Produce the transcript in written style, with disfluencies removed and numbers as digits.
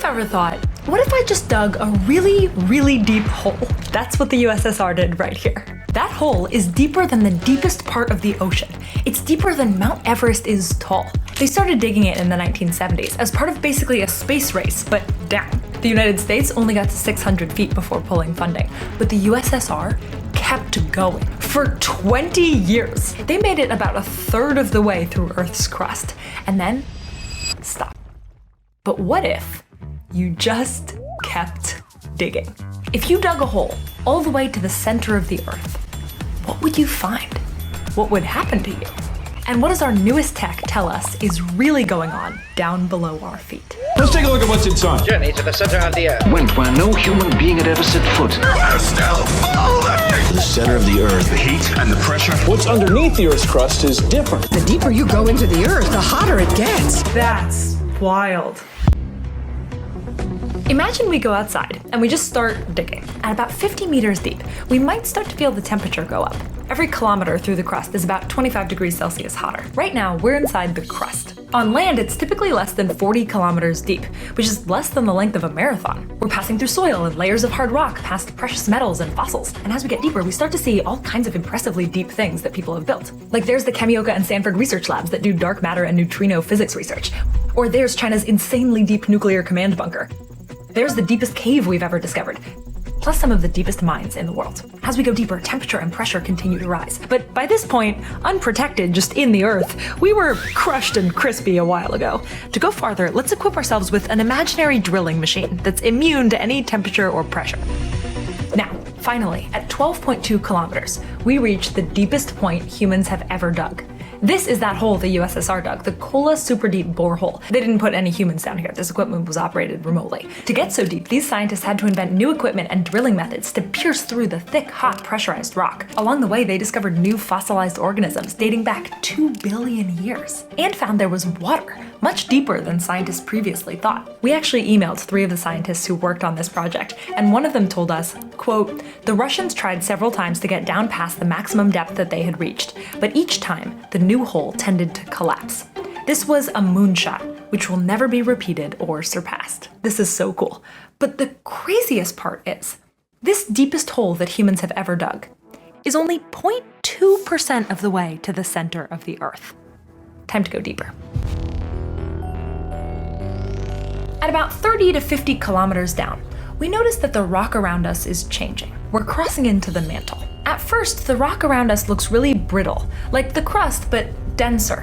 you've ever thought, what if I just dug a really, really deep hole? That's what the USSR did right here. That hole is deeper than the deepest part of the ocean. It's deeper than Mount Everest is tall. They started digging it in the 1970s as part of basically a space race, but down. The United States only got to 600 feet before pulling funding, but the USSR kept going for 20 years. They made it about a third of the way through Earth's crust, and then stopped. But what if you just kept digging? If you dug a hole all the way to the center of the Earth, what would you find? What would happen to you? And what does our newest tech tell us is really going on down below our feet? Let's take a look at what's inside. Journey to the center of the Earth. Went where no human being had ever set foot. We're still falling! The center of the Earth. The heat and the pressure. What's underneath the Earth's crust is different. The deeper you go into the Earth, the hotter it gets. That's wild. Imagine we go outside and we just start digging. At about 50 meters deep, we might start to feel the temperature go up. Every kilometer through the crust is about 25 degrees Celsius hotter. Right now, we're inside the crust. On land, it's typically less than 40 kilometers deep, which is less than the length of a marathon. We're passing through soil and layers of hard rock, past precious metals and fossils. And as we get deeper, we start to see all kinds of impressively deep things that people have built. Like there's the Kamioka and Stanford research labs that do dark matter and neutrino physics research. Or there's China's insanely deep nuclear command bunker. There's the deepest cave we've ever discovered, plus some of the deepest mines in the world. As we go deeper, temperature and pressure continue to rise. But by this point, unprotected, just in the Earth, we were crushed and crispy a while ago. To go farther, let's equip ourselves with an imaginary drilling machine that's immune to any temperature or pressure. Now, finally, at 12.2 kilometers, we reach the deepest point humans have ever dug. This is that hole the USSR dug, the Kola Super Deep Borehole. They didn't put any humans down here. This equipment was operated remotely. To get so deep, these scientists had to invent new equipment and drilling methods to pierce through the thick, hot, pressurized rock. Along the way, they discovered new fossilized organisms dating back 2 billion years, and found there was water, much deeper than scientists previously thought. We actually emailed 3 of the scientists who worked on this project, and one of them told us, quote, "The Russians tried several times to get down past the maximum depth that they had reached, but each time, the new hole tended to collapse. This was a moonshot, which will never be repeated or surpassed." This is so cool. But the craziest part is, this deepest hole that humans have ever dug is only 0.2% of the way to the center of the Earth. Time to go deeper. At about 30 to 50 kilometers down, we notice that the rock around us is changing. We're crossing into the mantle. At first, the rock around us looks really brittle, like the crust, but denser.